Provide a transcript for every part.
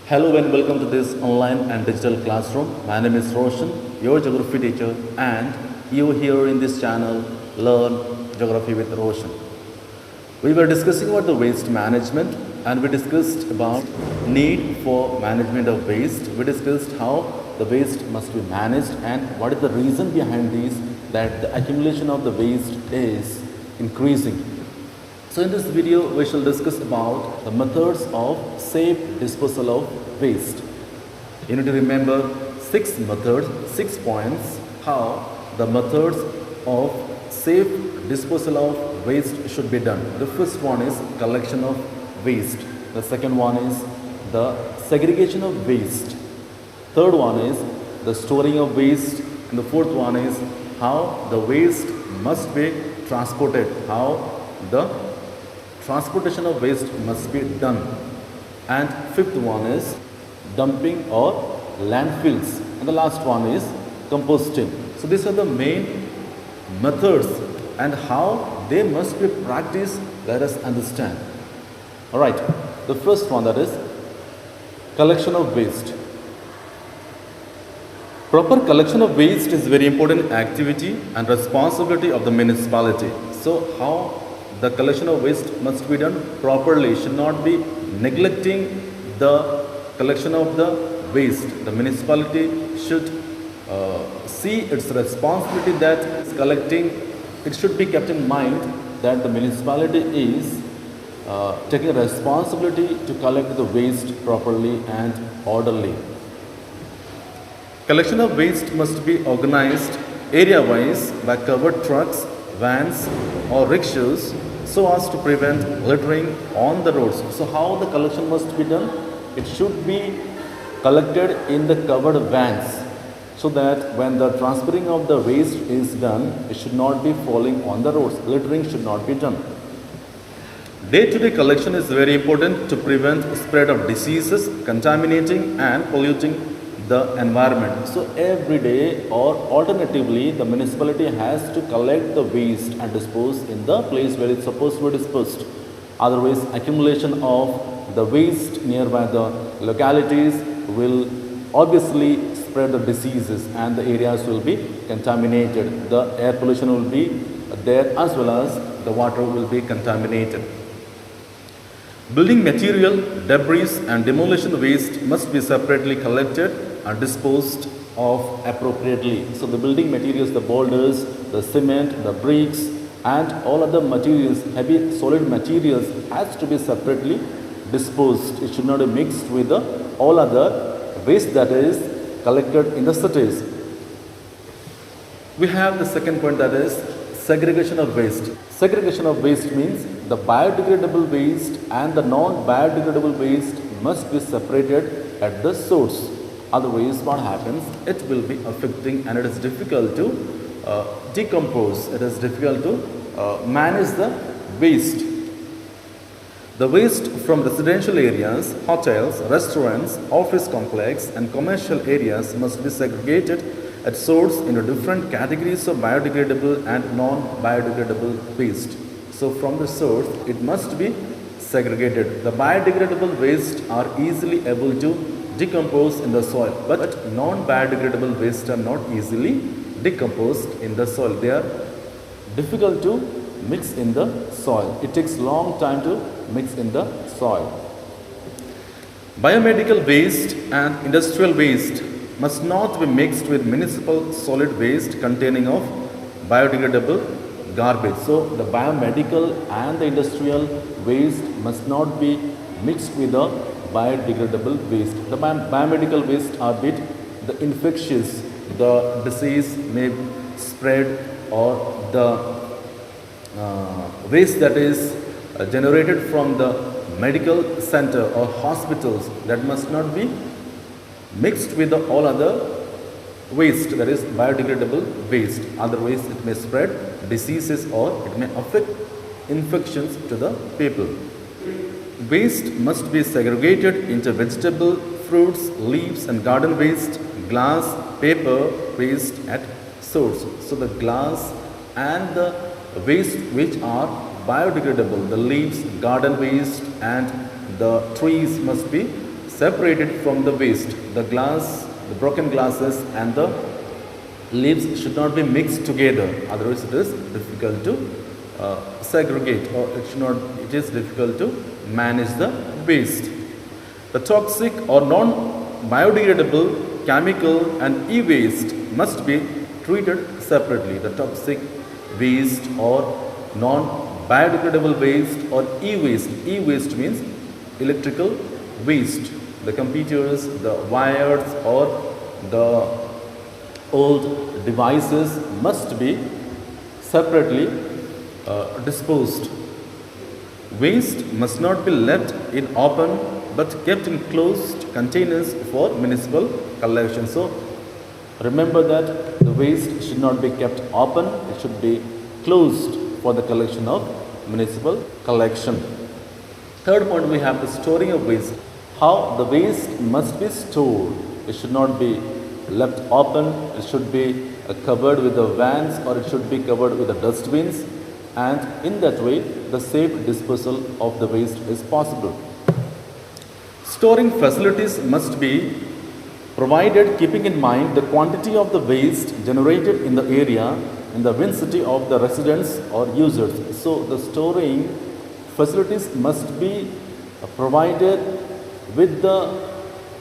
Hello and welcome to this online and digital classroom. My name is Roshan, your geography teacher, and you here in this channel learn geography with Roshan. We were discussing about the waste management and we discussed about need for management of waste. We discussed how the waste must be managed and what is the reason behind this that the accumulation of the waste is increasing. So in this video, we shall discuss about the methods of safe disposal of waste. You need to remember 6 methods, 6 points, how the methods of safe disposal of waste should be done. The first one is collection of waste. The second one is the segregation of waste. Third one is the storing of waste. And the fourth one is how the waste must be transported, how the transportation of waste must be done. And fifth one is dumping or landfills. And the last one is composting. So these are the main methods and how they must be practiced. Let us understand. Alright, the first one, that is collection of waste. Proper collection of waste is very important activity and responsibility of the municipality. So how the collection of waste must be done properly, should not be neglecting the collection of the waste. The municipality should see its responsibility that it's collecting. It should be kept in mind that the municipality is taking responsibility to collect the waste properly and orderly. Collection of waste must be organized area-wise by covered trucks, vans or rickshaws so as to prevent littering on the roads. So how the collection must be done? It should be collected in the covered vans so that when the transferring of the waste is done, it should not be falling on the roads. Littering should not be done. Day-to-day collection is very important to prevent spread of diseases, contaminating and polluting the environment. So every day or alternatively the municipality has to collect the waste and dispose in the place where it's supposed to be disposed. Otherwise accumulation of the waste nearby the localities will obviously spread the diseases and the areas will be contaminated. The air pollution will be there as well as the water will be contaminated. Building material, debris and demolition waste must be separately collected and disposed of appropriately. So the building materials, the boulders, the cement, the bricks and all other materials, heavy solid materials has to be separately disposed. It should not be mixed with the all other waste that is collected in the cities. We have the second point, that is segregation of waste. Segregation of waste means the biodegradable waste and the non-biodegradable waste must be separated at the source. Otherwise what happens? It will be affecting and it is difficult to decompose. It is difficult to manage the waste. The waste from residential areas, hotels, restaurants, office complex and commercial areas must be segregated at source into different categories of biodegradable and non-biodegradable waste. So from the source it must be segregated. The biodegradable waste are easily able to decompose in the soil, but non-biodegradable waste are not easily decomposed in the soil. They are difficult to mix in the soil. It takes long time to mix in the soil. Biomedical waste and industrial waste must not be mixed with municipal solid waste containing of biodegradable garbage. So the biomedical and the industrial waste must not be mixed with the biodegradable waste. The biomedical waste are bit the infectious, the disease may spread, or the waste that is generated from the medical center or hospitals, that must not be mixed with the all other waste, that is biodegradable waste. Otherwise it may spread diseases or it may affect infections to the people. Waste must be segregated into vegetable, fruits, leaves and garden waste, glass, paper waste at source. So the glass and the waste which are biodegradable, the leaves, garden waste and the trees must be separated from the waste. The glass, the broken glasses and the leaves should not be mixed together, otherwise it is difficult to segregate, or it is difficult to manage the waste. The toxic or non-biodegradable chemical and e-waste must be treated separately. The toxic waste or non-biodegradable waste or e-waste. E-waste means electrical waste. The computers, the wires or the old devices must be separately disposed. Waste must not be left in open but kept in closed containers for municipal collection. So remember that the waste should not be kept open, it should be closed for the collection of municipal collection. Third point, we have the storing of waste. How the waste must be stored. It should not be left open, it should be covered with the vans, or it should be covered with the dustbins, and in that way the safe disposal of the waste is possible. Storing facilities must be provided keeping in mind the quantity of the waste generated in the area and the density of the residents or users. So the storing facilities must be provided with the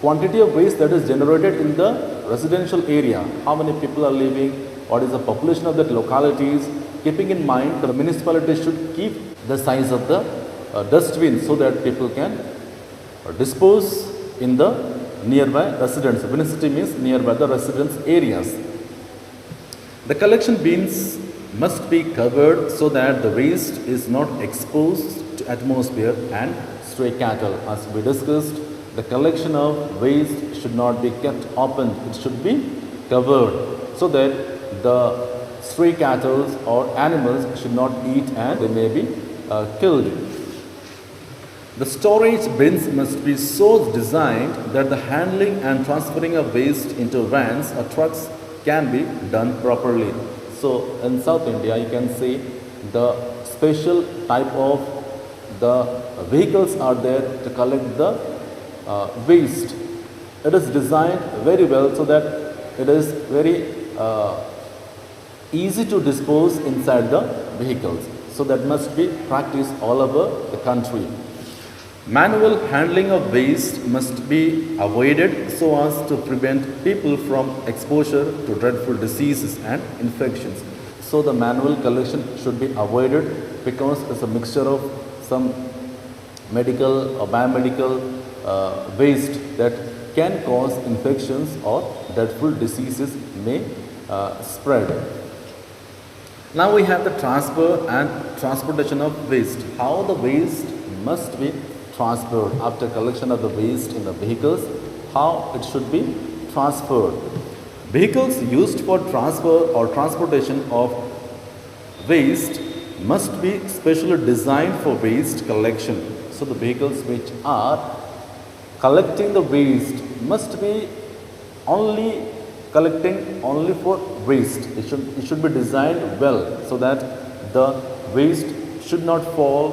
quantity of waste that is generated in the residential area. How many people are living, what is the population of that localities. Keeping in mind, the municipality should keep the size of the dustbin so that people can dispose in the nearby residence. Vicinity means nearby the residence areas. The collection bins must be covered so that the waste is not exposed to atmosphere and stray cattle. As we discussed, the collection of waste should not be kept open, it should be covered so that the stray cattle or animals should not eat and they may be killed. The storage bins must be so designed that the handling and transferring of waste into vans or trucks can be done properly. So in South India, you can see the special type of the vehicles are there to collect the waste. It is designed very well so that it is very easy to dispose inside the vehicles. So that must be practiced all over the country. Manual handling of waste must be avoided so as to prevent people from exposure to dreadful diseases and infections. So the manual collection should be avoided because it's a mixture of some medical or biomedical waste that can cause infections or dreadful diseases may spread. Now we have the transfer and transportation of waste. How the waste must be transferred after collection of the waste in the vehicles, how it should be transferred. Vehicles used for transfer or transportation of waste must be specially designed for waste collection. So the vehicles which are collecting the waste must be only collecting only for waste. It should be designed well so that the waste should not fall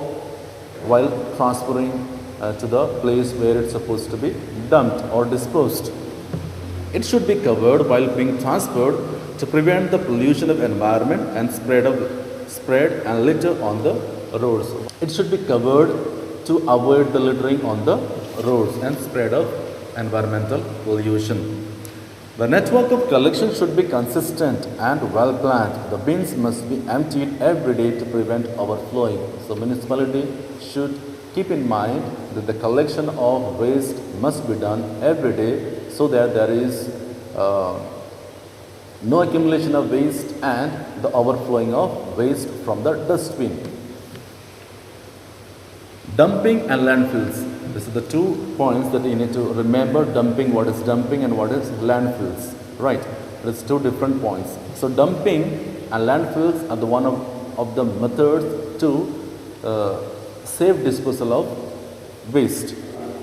while transferring to the place where it's supposed to be dumped or disposed. It should be covered while being transferred to prevent the pollution of environment and spread and litter on the roads. It should be covered to avoid the littering on the roads and spread of environmental pollution. The network of collection should be consistent and well planned. The bins must be emptied every day to prevent overflowing. So municipality should keep in mind that the collection of waste must be done every day so that there is no accumulation of waste and the overflowing of waste from the dustbin. Dumping and landfills. These are the 2 points that you need to remember. Dumping, what is dumping, and what is landfills. Right, it's 2 different points. So dumping and landfills are the one of the methods to safe disposal of waste.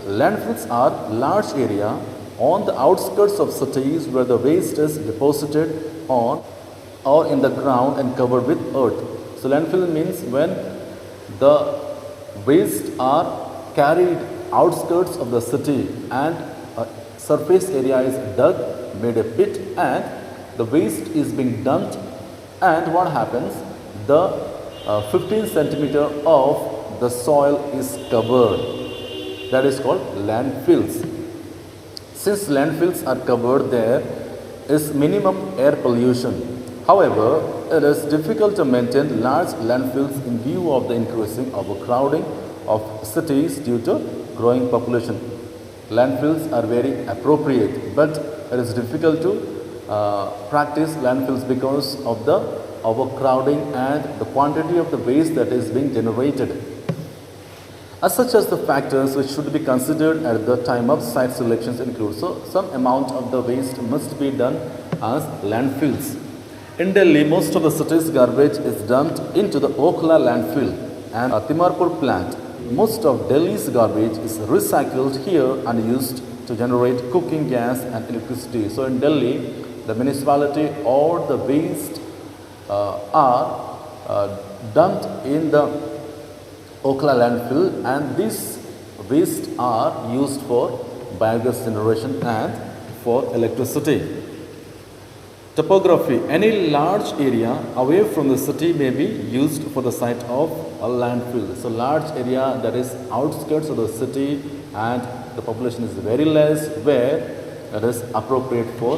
Landfills are large area on the outskirts of cities where the waste is deposited on or in the ground and covered with earth. So landfill means when the waste are carried outskirts of the city and a surface area is dug, made a pit, and the waste is being dumped, and what happens? The 15 centimeter of the soil is covered. That is called landfills. Since landfills are covered, there is minimum air pollution. However, it is difficult to maintain large landfills in view of the increasing overcrowding of cities due to growing population. Landfills are very appropriate, but it is difficult to practice landfills because of the overcrowding and the quantity of the waste that is being generated. As such as the factors which should be considered at the time of site selections include, so some amount of the waste must be done as landfills. In Delhi, most of the city's garbage is dumped into the Okhla landfill and Timarpur plant. Most of Delhi's garbage is recycled here and used to generate cooking gas and electricity. So in Delhi, the municipality or the waste are dumped in the Okhla landfill, and these waste are used for biogas generation and for electricity. Topography. Any large area away from the city may be used for the site of a landfill. So large area that is outskirts of the city and the population is very less, where it is appropriate for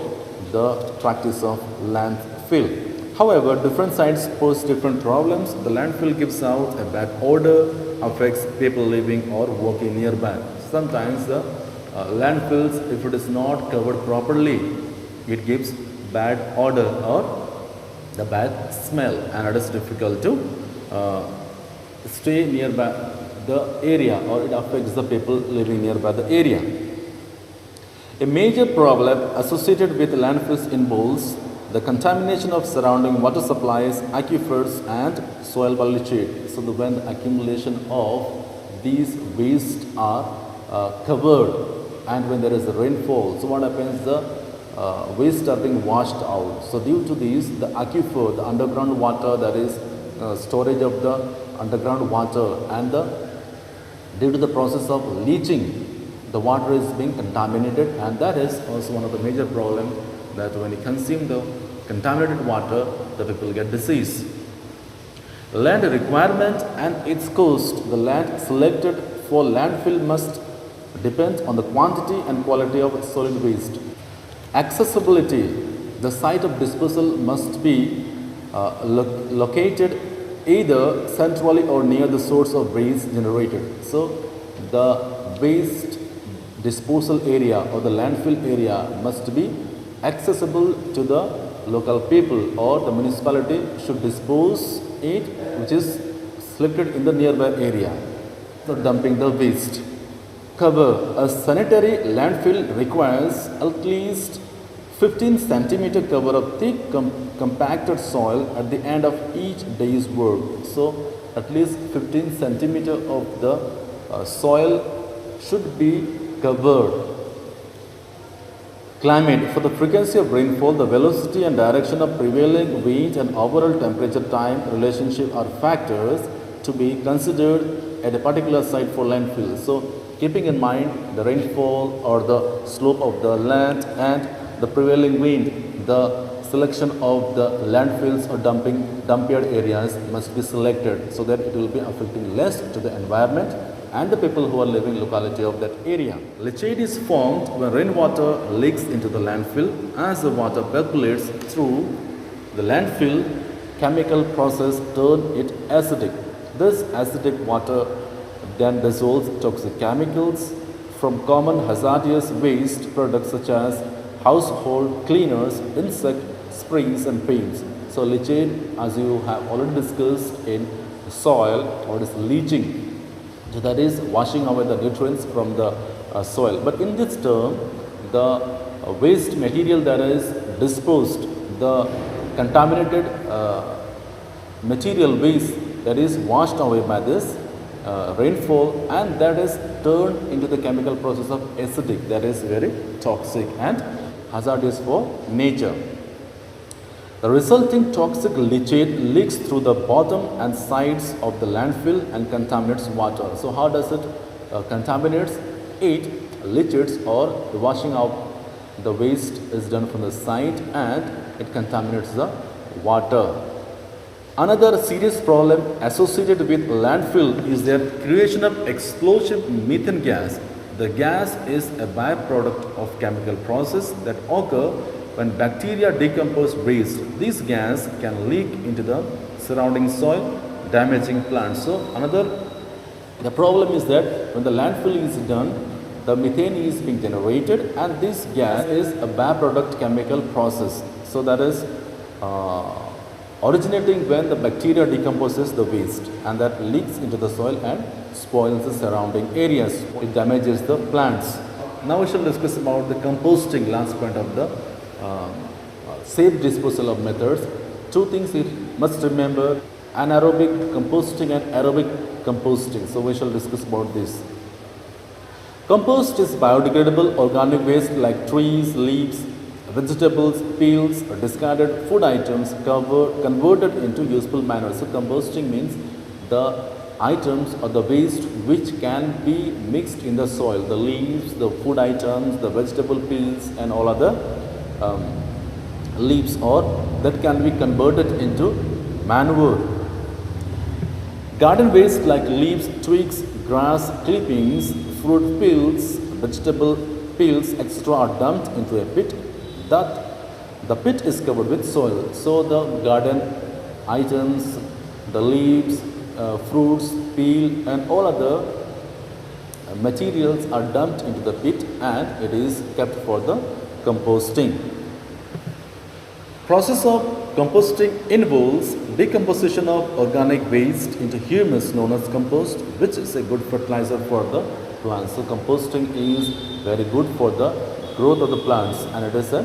the practice of landfill. However, different sites pose different problems. The landfill gives out a bad odor, affects people living or working nearby. Sometimes the landfills, if it is not covered properly, it gives bad odor or the bad smell, and it is difficult to stay nearby the area, or it affects the people living nearby the area. A major problem associated with landfills involves the contamination of surrounding water supplies, aquifers, and soil by leachate. So when the accumulation of these waste are covered, and when there is a rainfall, so what happens? The waste are being washed out. So due to these, the aquifer, the underground water, that is storage of the underground water, and due to the process of leaching, the water is being contaminated, and that is also one of the major problems, that when you consume the contaminated water, the people get disease. Land requirement and its cost. The land selected for landfill must depend on the quantity and quality of solid waste. Accessibility. The site of disposal must be located either centrally or near the source of waste generated. So the waste disposal area or the landfill area must be accessible to the local people, or the municipality should dispose it which is selected in the nearby area for dumping the waste. Cover. A sanitary landfill requires at least 15 centimeter cover of thick compacted soil at the end of each day's work. So at least 15 centimeter of the soil should be covered. Climate. For the frequency of rainfall, the velocity and direction of prevailing wind and overall temperature time relationship are factors to be considered at a particular site for landfill. So keeping in mind the rainfall or the slope of the land and the prevailing wind, the selection of the landfills or dump-yard areas must be selected, so that it will be affecting less to the environment and the people who are living locality of that area. Leachate is formed when rainwater leaks into the landfill. As the water percolates through the landfill, chemical process turn it acidic. This acidic water then dissolves toxic chemicals from common hazardous waste products such as household cleaners, insect sprays and paints. So leachate, as you have already discussed, in soil, or it is leaching. So that is washing away the nutrients from the soil. But in this term, the waste material that is disposed, the contaminated material waste that is washed away by this rainfall, and that is turned into the chemical process of acidic, that is very toxic and hazardous for nature. The resulting toxic leachate leaks through the bottom and sides of the landfill and contaminates water. So how does it contaminates it, leachates or the washing out the waste is done from the site and it contaminates the water. Another serious problem associated with landfill is their creation of explosive methane gas. The gas is a byproduct of chemical process that occur when bacteria decompose waste. This gas can leak into the surrounding soil, damaging plants. So the problem is that when the landfill is done, the methane is being generated and this gas is a byproduct chemical process. So that is originating when the bacteria decomposes the waste and that leaks into the soil and spoils the surrounding areas. It damages the plants. Now we shall discuss about the composting, last point of the safe disposal of methods. Two things you must remember: anaerobic composting and aerobic composting. So we shall discuss about this. Compost is biodegradable organic waste like trees, leaves, vegetables, peels, or discarded food items converted into useful manure. So composting means the items or the waste which can be mixed in the soil, the leaves, the food items, the vegetable peels and all other leaves, or that can be converted into manure. Garden waste like leaves, twigs, grass clippings, fruit peels, vegetable peels, etc. are dumped into a pit. The pit is covered with soil. So the garden items, the leaves, fruits, peel and all other materials are dumped into the pit and it is kept for the composting. Process of composting involves decomposition of organic waste into humus known as compost, which is a good fertilizer for the plants. So composting is very good for the growth of the plants and it is a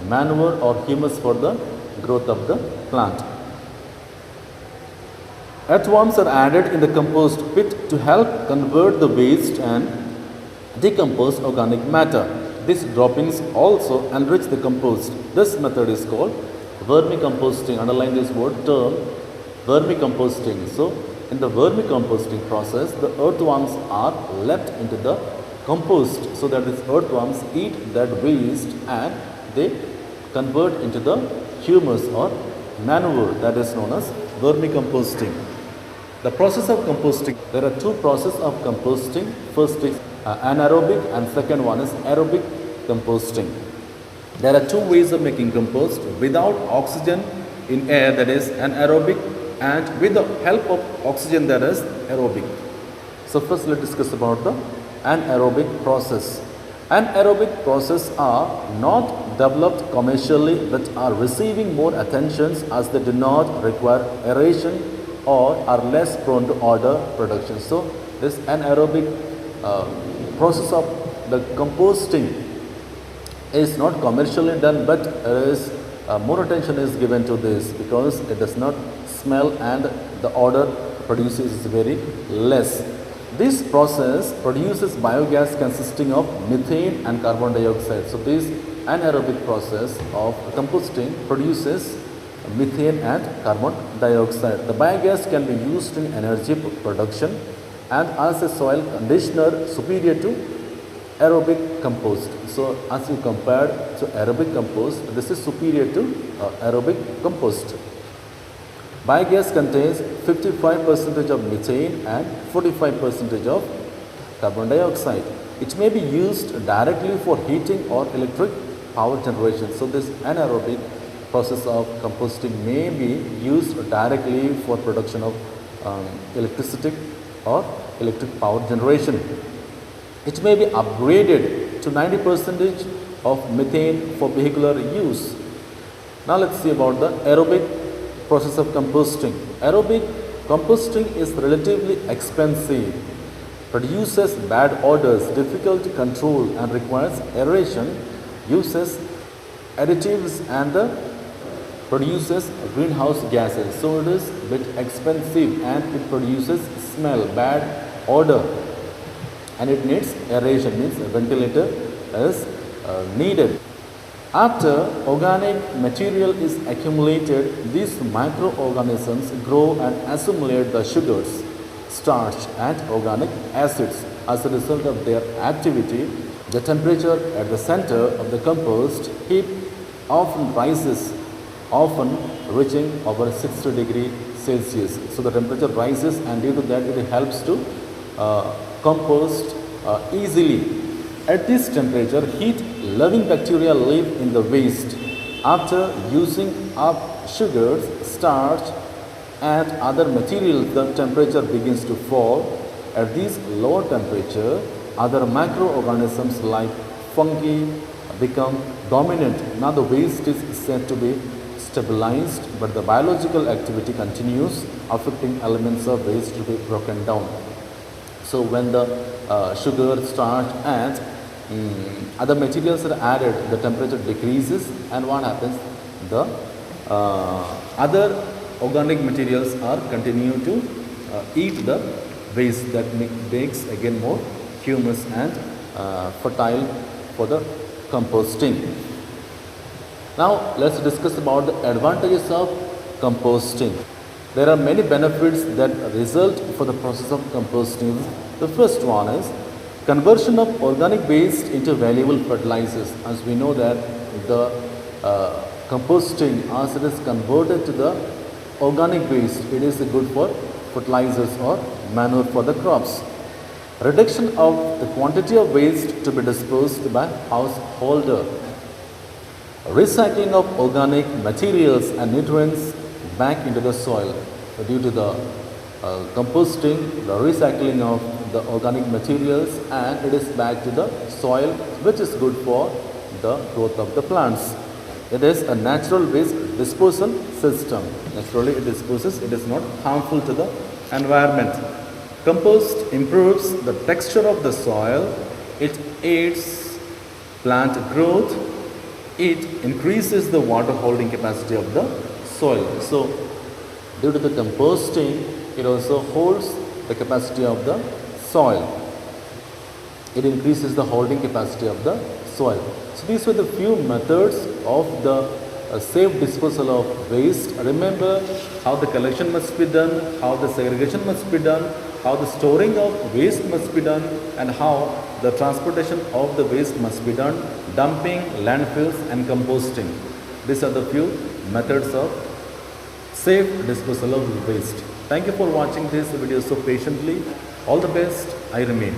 manure or humus for the growth of the plant. Earthworms are added in the compost pit to help convert the waste and decompose organic matter. These droppings also enrich the compost. This method is called vermicomposting. Underline this word term, vermicomposting. So in the vermicomposting process, the earthworms are left into the compost so that these earthworms eat that waste and they convert into the humus or manure, that is known as vermicomposting. The process of composting, there are two processes of composting. First is anaerobic and second one is aerobic composting. There are two ways of making compost: without oxygen in air, that is anaerobic, and with the help of oxygen, that is aerobic. So first let's discuss about the anaerobic process. Anaerobic processes are not developed commercially but are receiving more attention as they do not require aeration or are less prone to odor production. So this anaerobic process of the composting is not commercially done, but is more attention is given to this because it does not smell and the odor produces is very less. This process produces biogas consisting of methane and carbon dioxide. So this anaerobic process of composting produces methane and carbon dioxide. The biogas can be used in energy production and as a soil conditioner, superior to aerobic compost. So as you compare to aerobic compost, this is superior to aerobic compost. Biogas contains 55% of methane and 45% of carbon dioxide. It may be used directly for heating or electric power generation. So this anaerobic process of composting may be used directly for production of electricity or electric power generation. It may be upgraded to 90% of methane for vehicular use. Now let's see about the aerobic process of composting. Aerobic composting is relatively expensive, produces bad odors, difficult to control and requires aeration, uses additives and produces greenhouse gases. So it is a bit expensive and it produces smell, bad odor, and it needs aeration, means a ventilator is needed. After organic material is accumulated, these microorganisms grow and assimilate the sugars, starch and organic acids. as a result of their activity, the temperature at the center of the compost heap often rises, often reaching over 60 degrees Celsius. So the temperature rises, and due to that it helps to compost easily. At this temperature, heat-loving bacteria live in the waste. After using up sugars, starch, and other materials, the temperature begins to fall. At this lower temperature, other microorganisms like fungi become dominant. Now the waste is said to be stabilized, but the biological activity continues, affecting elements of waste to be broken down. So when the sugar, starch, and other materials are added, the temperature decreases, and what happens? The other organic materials are continue to eat the waste that makes again more humus and fertile for the composting. Now let's discuss about the advantages of composting. There are many benefits that result for the process of composting. The first one is conversion of organic waste into valuable fertilizers. As we know that the composting, as it is converted to the organic waste, it is good for fertilizers or manure for the crops. Reduction of the quantity of waste to be disposed by householder. Recycling of organic materials and nutrients back into the soil. So due to the composting, the recycling of the organic materials, and it is back to the soil, which is good for the growth of the plants. It is a natural waste disposal system. Naturally it disposes, it is not harmful to the environment. Compost improves the texture of the soil, it aids plant growth, it increases the water holding capacity of the soil. So due to the composting, it also holds the capacity of the soil. It increases the holding capacity of the soil. So these were the few methods of the safe disposal of waste. Remember how the collection must be done, how the segregation must be done, how the storing of waste must be done, and how the transportation of the waste must be done, dumping, landfills, and composting. These are the few methods of safe disposal of waste. Thank you for watching this video so patiently. All the best. I remain.